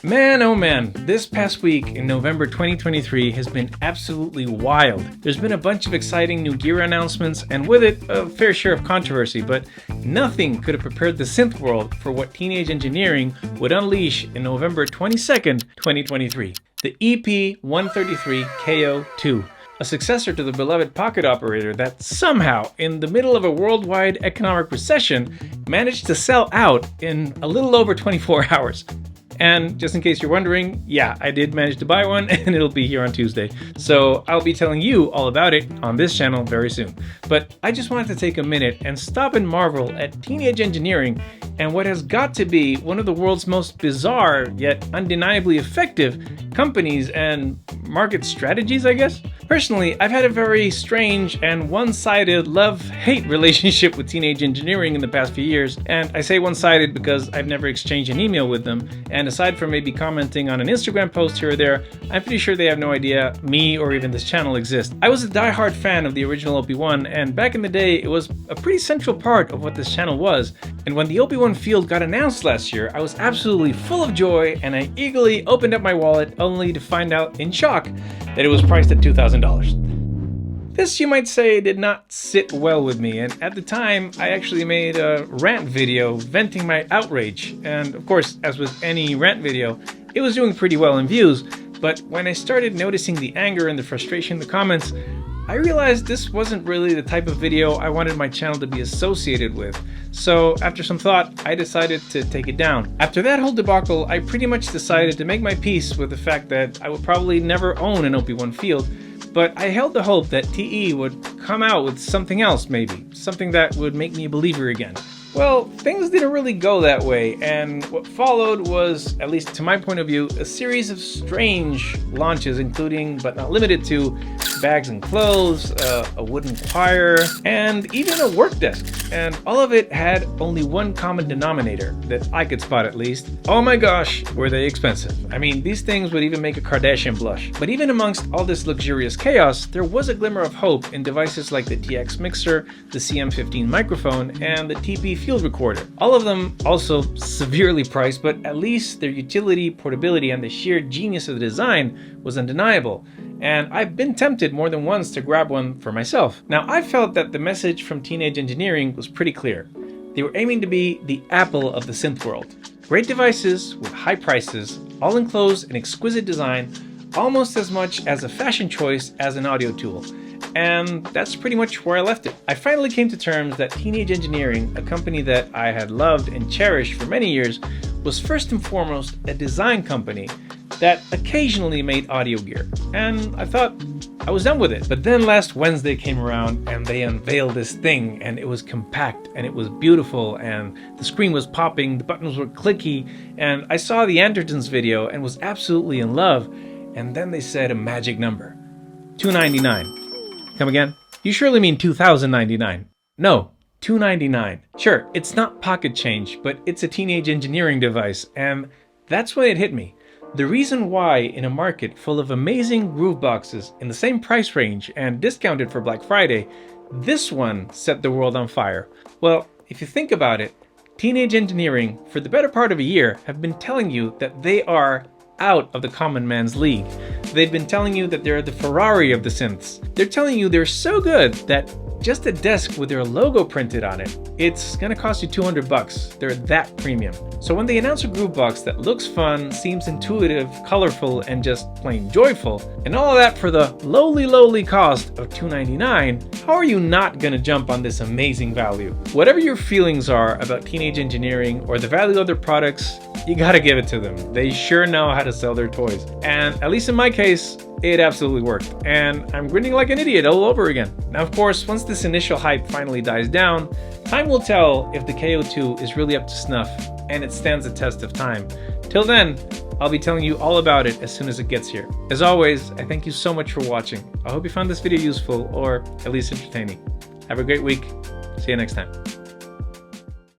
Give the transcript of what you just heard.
Man, oh man, this past week in November 2023 has been absolutely wild. There's been a bunch of exciting new gear announcements and with it a fair share of controversy, but nothing could have prepared the synth world for what Teenage Engineering would unleash in November 22nd, 2023. The EP133 KO2. A successor to the beloved pocket operator that somehow, in the middle of a worldwide economic recession, managed to sell out in a little over 24 hours. And just in case you're wondering, yeah, I did manage to buy one and it'll be here on Tuesday. So I'll be telling you all about it on this channel very soon. But I just wanted to take a minute and stop and marvel at Teenage Engineering and what has got to be one of the world's most bizarre yet undeniably effective companies and market strategies, I guess. Personally, I've had a very strange and one-sided love-hate relationship with Teenage Engineering in the past few years, and I say one-sided because I've never exchanged an email with them, and aside from maybe commenting on an Instagram post here or there, I'm pretty sure they have no idea me or even this channel exist. I was a die-hard fan of the original OP1, and back in the day, it was a pretty central part of what this channel was, and when the OP1 Field got announced last year, I was absolutely full of joy, and I eagerly opened up my wallet only to find out in shock that it was priced at $2,000. This, you might say, did not sit well with me, and at the time I actually made a rant video venting my outrage, and of course, as with any rant video, it was doing pretty well in views, but when I started noticing the anger and the frustration in the comments, I realized this wasn't really the type of video I wanted my channel to be associated with. So after some thought, I decided to take it down. After that whole debacle, I pretty much decided to make my peace with the fact that I would probably never own an OP1 Field, but I held the hope that TE would come out with something else maybe, something that would make me a believer again. Well, things didn't really go that way, and what followed was, at least to my point of view, a series of strange launches, including, but not limited to, bags and clothes, a wooden choir, and even a work desk. And all of it had only one common denominator, that I could spot at least. Oh my gosh, were they expensive. I mean, these things would even make a Kardashian blush. But even amongst all this luxurious chaos, there was a glimmer of hope in devices like the TX mixer, the CM15 microphone, and the TP field recorder. All of them also severely priced, but at least their utility, portability, and the sheer genius of the design was undeniable. And I've been tempted more than once to grab one for myself. Now, I felt that the message from Teenage Engineering was pretty clear. They were aiming to be the Apple of the synth world. Great devices with high prices, all enclosed in exquisite design, almost as much as a fashion choice as an audio tool. And that's pretty much where I left it. I finally came to terms that Teenage Engineering, a company that I had loved and cherished for many years, was first and foremost a design company that occasionally made audio gear. And I thought I was done with it. But then last Wednesday came around and they unveiled this thing, and it was compact and it was beautiful and the screen was popping, the buttons were clicky, and I saw the Andertons video and was absolutely in love. And then they said a magic number, $299. Come again? You surely mean $2,099. No, $299. Sure, it's not pocket change, but it's a Teenage Engineering device, and that's when it hit me. The reason why, in a market full of amazing groove boxes in the same price range and discounted for Black Friday, this one set the world on fire. Well, if you think about it, Teenage Engineering, for the better part of a year, have been telling you that they are out of the common man's league. They've been telling you that they're the Ferrari of the synths. They're telling you they're so good that just a desk with their logo printed on it, it's gonna cost you $200. They're that premium. So when they announce a groove box that looks fun, seems intuitive, colorful, and just plain joyful, and all of that for the lowly cost of $299, how are you not gonna jump on this amazing value? Whatever your feelings are about Teenage Engineering or the value of their products, you gotta give it to them. They sure know how to sell their toys. And at least in my case, it absolutely worked. And I'm grinning like an idiot all over again. Now, of course, once this initial hype finally dies down, time will tell if the KO2 is really up to snuff and it stands the test of time. Till then, I'll be telling you all about it as soon as it gets here. As always, I thank you so much for watching. I hope you found this video useful or at least entertaining. Have a great week. See you next time.